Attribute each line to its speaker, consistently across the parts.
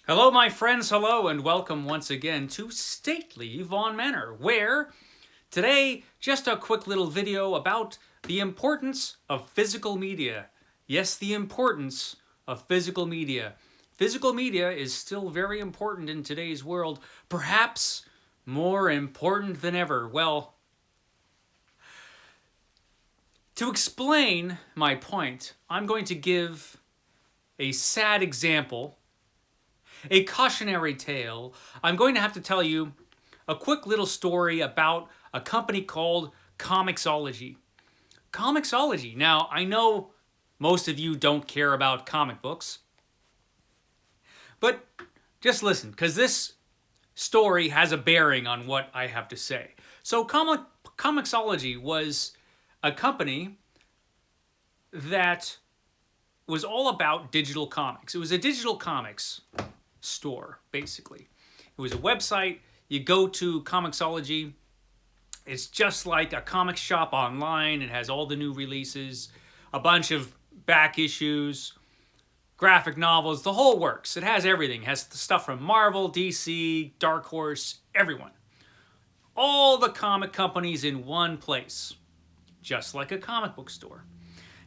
Speaker 1: Hello, my friends, hello, and welcome once again to Stately Von Manor, where today, just a quick little video about the importance of physical media. Yes, the importance of physical media. Physical media is still very important in today's world, perhaps more important than ever. Well, to explain my point, I'm going to give a sad example, a cautionary tale. I'm going to have to tell you a quick little story about a company called ComiXology. ComiXology. Now, I know most of you don't care about comic books, but just listen, because this story has a bearing on what I have to say. So, ComiXology was a company that was all about digital comics. It was a digital comics store, basically. It was a website. You go to ComiXology. It's just like a comic shop online. It has all the new releases, a bunch of back issues, graphic novels, the whole works. It has everything. It has stuff from Marvel, DC, Dark Horse, everyone. All the comic companies in one place, just like a comic book store.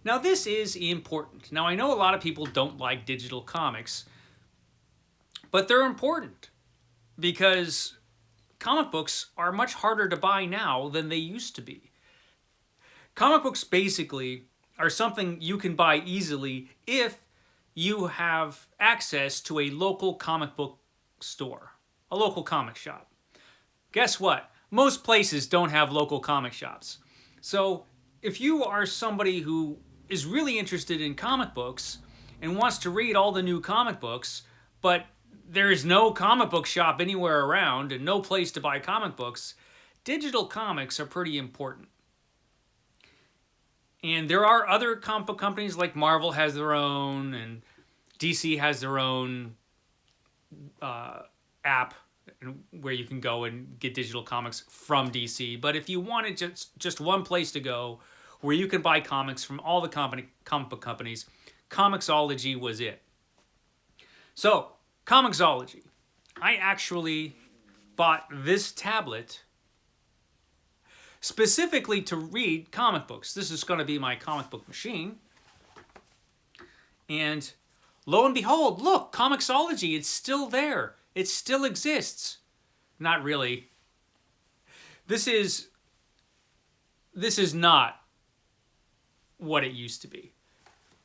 Speaker 1: Now, this is important. Now, I know a lot of people don't like digital comics, but they're important because comic books are much harder to buy now than they used to be. Comic books basically are something you can buy easily if you have access to a local comic book store, a local comic shop. Guess what? Most places don't have local comic shops. So if you are somebody who is really interested in comic books and wants to read all the new comic books, but there is no comic book shop anywhere around and no place to buy comic books, digital comics are pretty important. And there are other comic book companies, like Marvel has their own, and DC has their own app where you can go and get digital comics from DC. But if you wanted just one place to go where you can buy comics from all the comic book companies, ComiXology was it. So, ComiXology. I actually bought this tablet specifically to read comic books. This is going to be my comic book machine. And lo and behold, look, ComiXology, it's still there. It still exists. Not really. This is not what it used to be.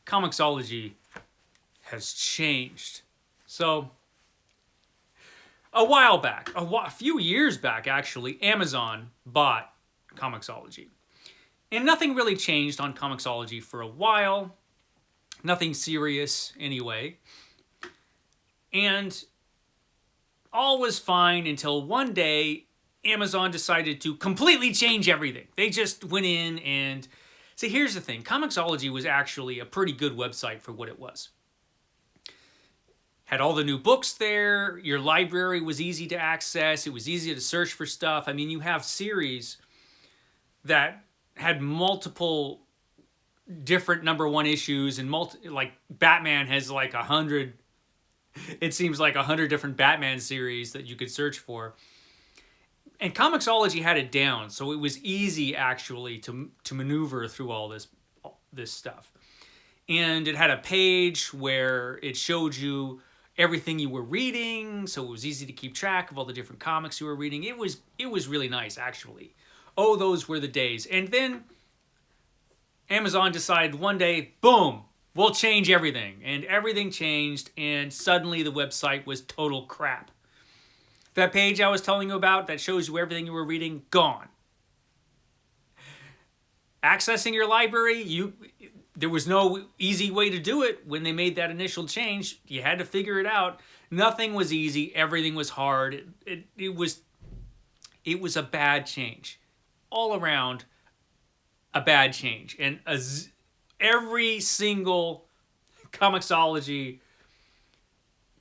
Speaker 1: ComiXology has changed. So, a while back, a few years back actually, Amazon bought ComiXology. And nothing really changed on ComiXology for a while. Nothing serious anyway. And all was fine until one day Amazon decided to completely change everything. They just went in and... See, here's the thing. ComiXology was actually a pretty good website for what it was. Had all the new books there. Your library was easy to access. It was easy to search for stuff. I mean, you have series that had multiple different #1 issues, and like Batman has like 100. It seems like 100 different Batman series that you could search for. And ComiXology had it down, so it was easy actually to maneuver through all this stuff. And it had a page where it showed you everything you were reading, so it was easy to keep track of all the different comics you were reading. It was really nice, actually. Oh, those were the days. And then Amazon decided one day, boom, we'll change everything. And everything changed, and suddenly the website was total crap. That page I was telling you about that shows you everything you were reading, gone. Accessing your library, there was no easy way to do it when they made that initial change. You had to figure it out. Nothing was easy. Everything was hard. It was a bad change. All around, a bad change. And every single ComiXology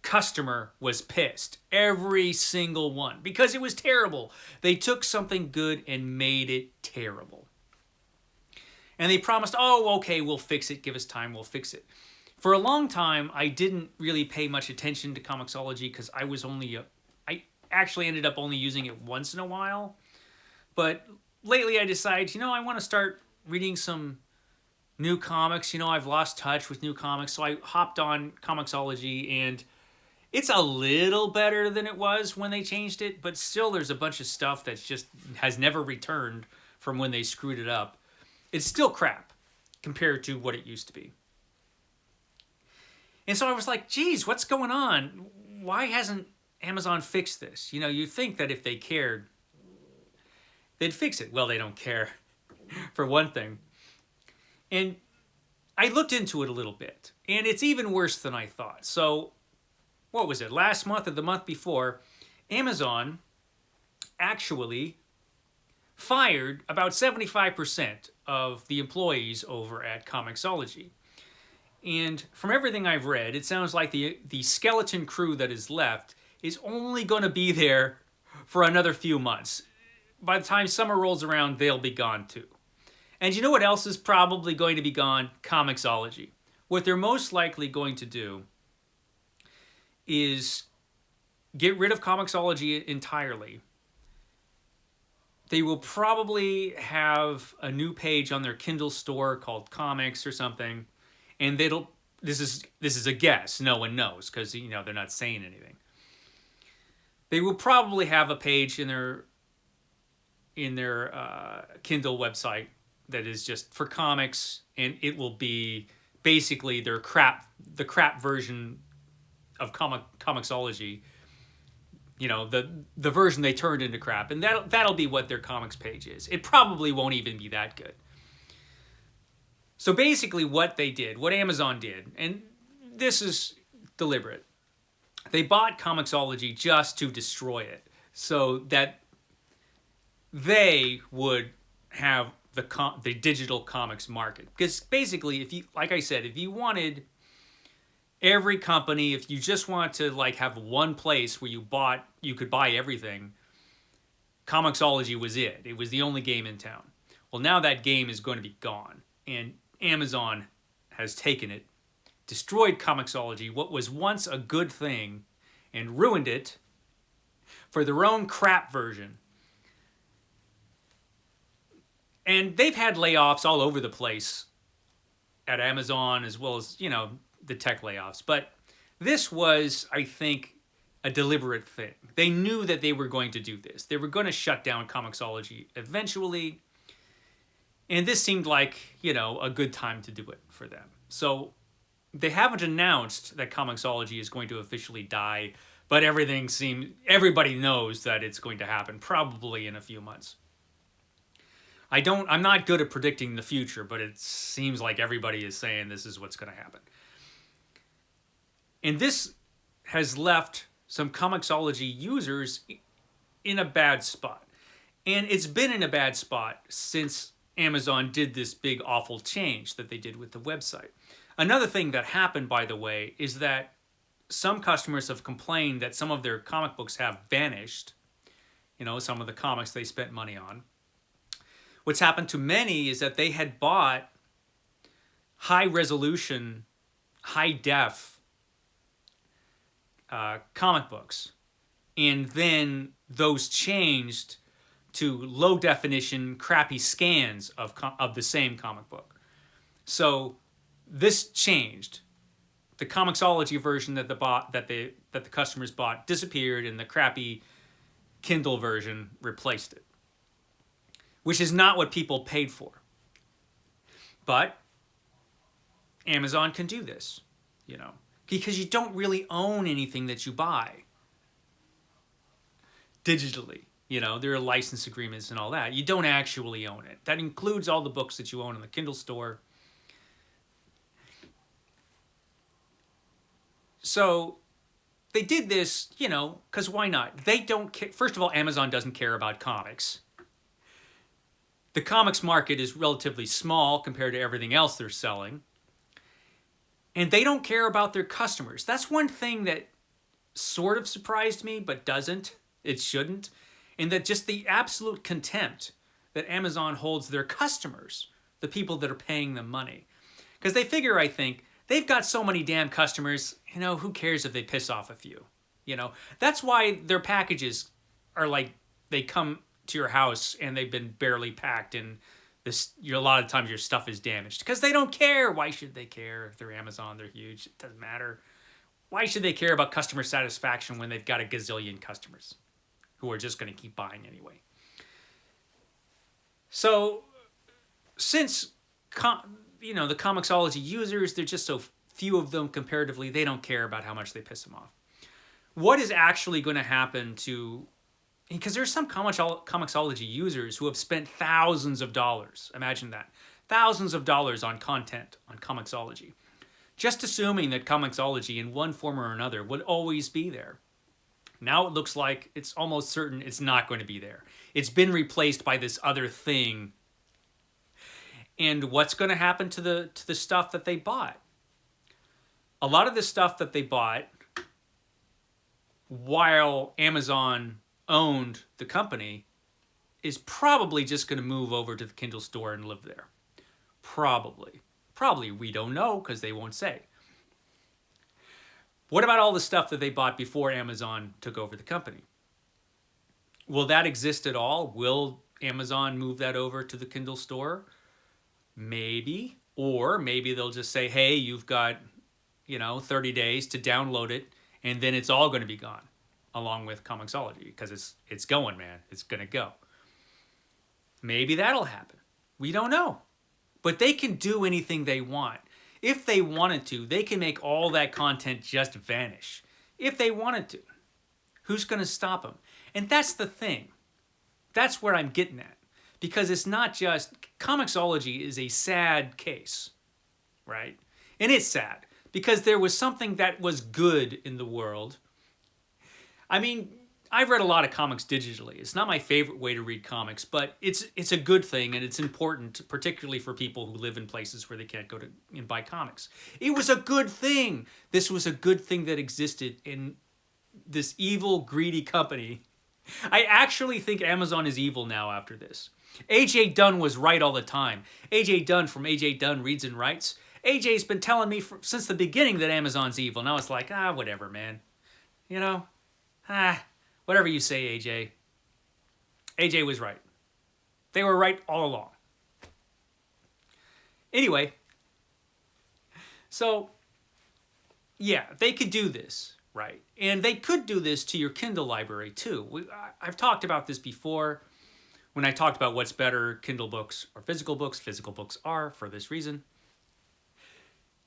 Speaker 1: customer was pissed. Every single one. Because it was terrible. They took something good and made it terrible. And they promised, oh, okay, we'll fix it. Give us time, we'll fix it. For a long time, I didn't really pay much attention to ComiXology because I actually ended up only using it once in a while. But lately I decided, I want to start reading some new comics. I've lost touch with new comics, so I hopped on ComiXology, and it's a little better than it was when they changed it, but still there's a bunch of stuff that's just has never returned from when they screwed it up. It's still crap compared to what it used to be. And so I was like, geez, what's going on? Why hasn't Amazon fixed this? You think that if they cared, they'd fix it. Well, they don't care, for one thing. And I looked into it a little bit, and it's even worse than I thought. So, what was it? Last month or the month before, Amazon actually fired about 75% of the employees over at ComiXology. And from everything I've read, it sounds like the skeleton crew that is left is only going to be there for another few months. By the time summer rolls around, they'll be gone too. And you know what else is probably going to be gone? ComiXology. What they're most likely going to do is get rid of ComiXology entirely. They will probably have a new page on their Kindle store called Comics or something. And this is a guess. No one knows because they're not saying anything. They will probably have a page in their Kindle website that is just for comics, and it will be basically the crap version of ComiXology. The version they turned into crap, and that'll be what their comics page is. It probably won't even be that good. So basically what Amazon did, and this is deliberate, they bought ComiXology just to destroy it so that they would have the digital comics market. Because basically, if you wanted every company, if you just want to have one place where you could buy everything, ComiXology was it. It was the only game in town. Well, now that game is going to be gone, and Amazon has taken it, destroyed ComiXology, what was once a good thing, and ruined it for their own crap version. And they've had layoffs all over the place at Amazon, as well as, the tech layoffs. But this was, I think, a deliberate thing. They knew that they were going to do this. They were going to shut down ComiXology eventually. And this seemed like, a good time to do it for them. So they haven't announced that ComiXology is going to officially die, but everybody knows that it's going to happen probably in a few months. I'm not good at predicting the future, but it seems like everybody is saying this is what's going to happen. And this has left some ComiXology users in a bad spot. And it's been in a bad spot since Amazon did this big awful change that they did with the website. Another thing that happened, by the way, is that some customers have complained that some of their comic books have vanished. Some of the comics they spent money on. What's happened to many is that they had bought high resolution, high def comic books, and then those changed to low definition, crappy scans of the same comic book. So this changed. The ComiXology version that the customers bought disappeared, and the crappy Kindle version replaced it, which is not what people paid for. But Amazon can do this, because you don't really own anything that you buy digitally. There are license agreements and all that. You don't actually own it. That includes all the books that you own in the Kindle store. So they did this, because why not? They don't care. First of all, Amazon doesn't care about comics. The comics market is relatively small compared to everything else they're selling. And they don't care about their customers. That's one thing that sort of surprised me, but doesn't. It shouldn't. And that just the absolute contempt that Amazon holds their customers, the people that are paying them money. Because they figure, I think, They've got so many damn customers, who cares if they piss off a few? That's why their packages are like, they come to your house and they've been barely packed, and a lot of times your stuff is damaged because they don't care. Why should they care? If they're Amazon, they're huge. It doesn't matter. Why should they care about customer satisfaction when they've got a gazillion customers who are just going to keep buying anyway? So since the ComiXology users, there's just so few of them comparatively, they don't care about how much they piss them off. What is actually going to happen to, because there's some ComiXology users who have spent thousands of dollars, imagine that, thousands of dollars on content on ComiXology, just assuming that ComiXology in one form or another would always be there. Now it looks like it's almost certain it's not going to be there. It's been replaced by this other thing. And what's going to happen to the stuff that they bought? A lot of the stuff that they bought while Amazon owned the company is probably just going to move over to the Kindle store and live there. Probably. Probably, we don't know because they won't say. What about all the stuff that they bought before Amazon took over the company? Will that exist at all? Will Amazon move that over to the Kindle store? Maybe. Or maybe they'll just say, hey, you've got 30 days to download it, and then it's all going to be gone along with ComiXology because it's going, man. It's going to go. Maybe that'll happen. We don't know. But they can do anything they want. If they wanted to, they can make all that content just vanish. If they wanted to. Who's going to stop them? And that's the thing. That's where I'm getting at. Because it's not just, ComiXology is a sad case, right? And it's sad because there was something that was good in the world. I mean, I've read a lot of comics digitally. It's not my favorite way to read comics, but it's a good thing, and it's important, particularly for people who live in places where they can't go to and buy comics. It was a good thing. This was a good thing that existed in this evil, greedy company. I actually think Amazon is evil now after this. A.J. Dunn was right all the time. A.J. Dunn from A.J. Dunn Reads and Writes. A.J.'s been telling me since the beginning that Amazon's evil. Now it's like, whatever, man. Whatever you say, A.J. A.J. was right. They were right all along. Anyway, so, yeah, they could do this, right? And they could do this to your Kindle library, too. I've talked about this before when I talked about what's better, Kindle books or physical books. Physical books are, for this reason.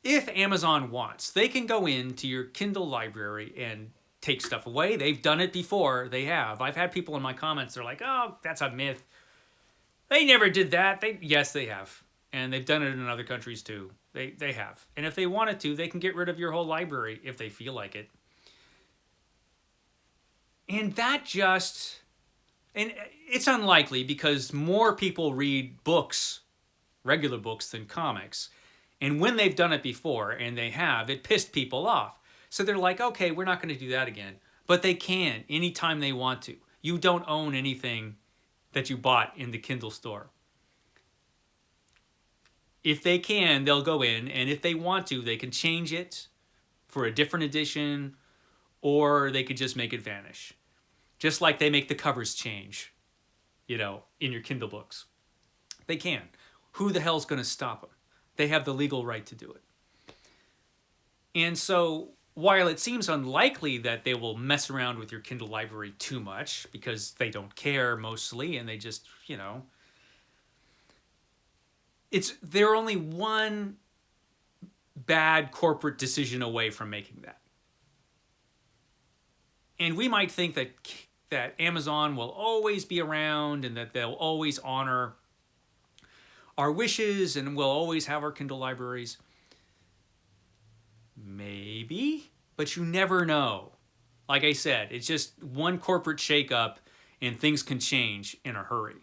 Speaker 1: If Amazon wants, they can go into your Kindle library and take stuff away. They've done it before. They have. I've had people in my comments, they're like, oh, that's a myth. They never did that. Yes, they have. And they've done it in other countries too. They have. And if they wanted to, they can get rid of your whole library if they feel like it. And it's unlikely because more people read books, regular books, than comics. And when they've done it before, and they have, it pissed people off. So they're like, okay, we're not going to do that again. But they can anytime they want to. You don't own anything that you bought in the Kindle store. If they can, they'll go in, and if they want to, they can change it for a different edition, or they could just make it vanish. Just like they make the covers change, in your Kindle books. They can. Who the hell's going to stop them? They have the legal right to do it. And so, while it seems unlikely that they will mess around with your Kindle library too much, because they don't care mostly, and they just, they're only one bad corporate decision away from making that. And we might think that Amazon will always be around and that they'll always honor our wishes and we'll always have our Kindle libraries. Maybe, but you never know. Like I said, it's just one corporate shakeup and things can change in a hurry.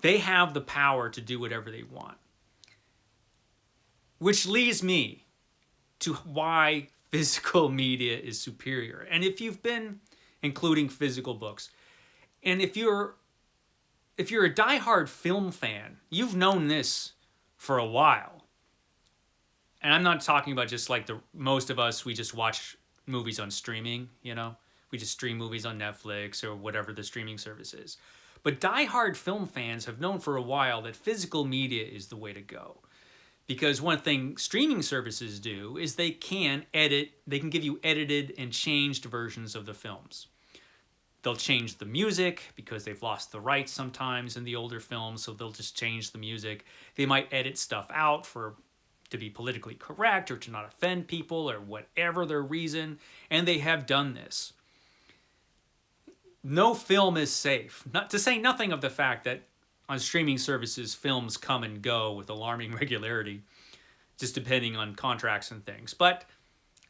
Speaker 1: They have the power to do whatever they want. Which leads me to why physical media is superior. And if you've been including physical books, and if you're a diehard film fan, you've known this for a while. And I'm not talking about just like most of us, we just watch movies on streaming, you know? We just stream movies on Netflix or whatever the streaming service is. But diehard film fans have known for a while that physical media is the way to go. Because one thing streaming services do is they can give you edited and changed versions of the films. They'll change the music because they've lost the rights sometimes in the older films, so they'll just change the music. They might edit stuff out to be politically correct or to not offend people or whatever their reason, and they have done this. No film is safe. Not to say nothing of the fact that on streaming services, films come and go with alarming regularity, just depending on contracts and things. But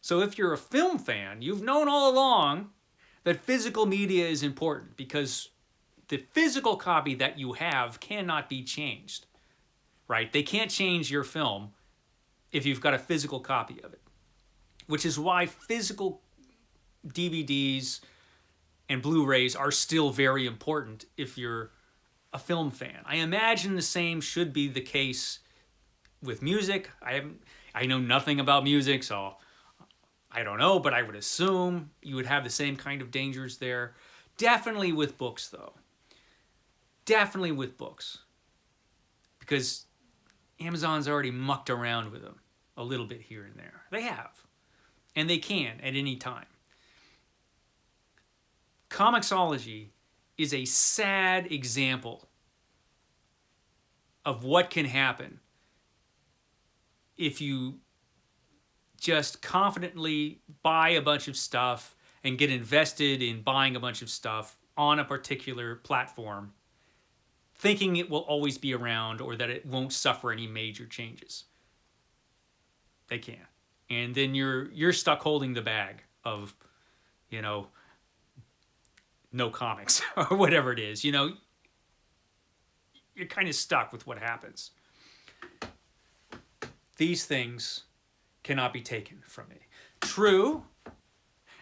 Speaker 1: so if you're a film fan, you've known all along that physical media is important because the physical copy that you have cannot be changed, right? They can't change your film if you've got a physical copy of it, which is why physical DVDs and Blu-rays are still very important if you're a film fan. I imagine the same should be the case with music. I know nothing about music, so I don't know, but I would assume you would have the same kind of dangers there. Definitely with books, though. Definitely with books. Because Amazon's already mucked around with them a little bit here and there. They have. And they can at any time. ComiXology is a sad example of what can happen if you just confidently buy a bunch of stuff and get invested in buying a bunch of stuff on a particular platform, thinking it will always be around or that it won't suffer any major changes. They can't. And then you're stuck holding the bag of, no comics or whatever it is. You're kind of stuck with what happens. These things cannot be taken from me. True,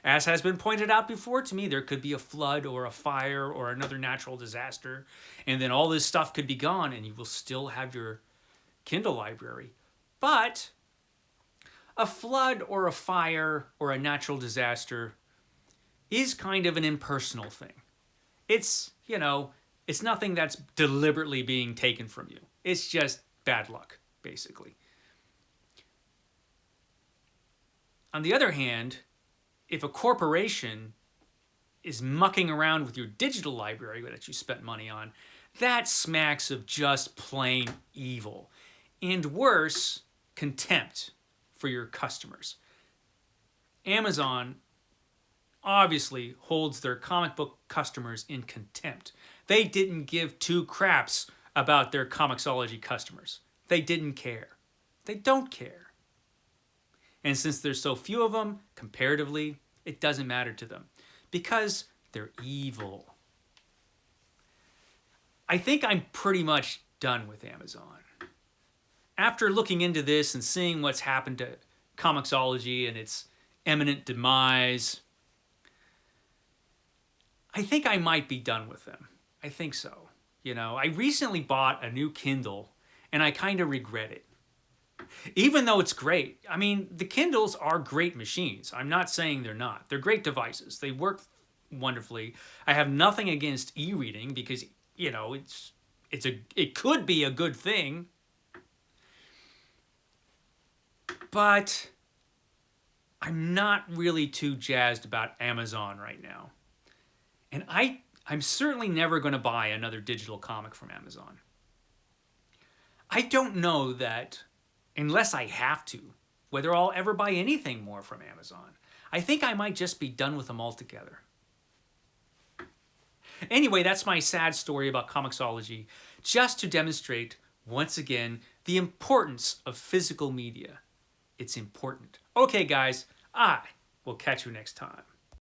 Speaker 1: as has been pointed out before to me, there could be a flood or a fire or another natural disaster, and then all this stuff could be gone and you will still have your Kindle library. But a flood or a fire or a natural disaster is kind of an impersonal thing. It's nothing that's deliberately being taken from you. It's just bad luck, basically. On the other hand, if a corporation is mucking around with your digital library that you spent money on, that smacks of just plain evil. And worse, contempt for your customers. Amazon obviously holds their comic book customers in contempt. They didn't give two craps about their ComiXology customers. They didn't care. They don't care. And since there's so few of them, comparatively, it doesn't matter to them because they're evil. I think I'm pretty much done with Amazon. After looking into this and seeing what's happened to ComiXology and its imminent demise, I think I might be done with them. I think so. I recently bought a new Kindle and I kind of regret it. Even though it's great. I mean, the Kindles are great machines. I'm not saying they're not. They're great devices. They work wonderfully. I have nothing against e-reading because, it could be a good thing. But I'm not really too jazzed about Amazon right now. And I'm certainly never going to buy another digital comic from Amazon. I don't know that, unless I have to, whether I'll ever buy anything more from Amazon. I think I might just be done with them altogether. Anyway, that's my sad story about ComiXology, just to demonstrate, once again, the importance of physical media. It's important. Okay, guys, I will catch you next time.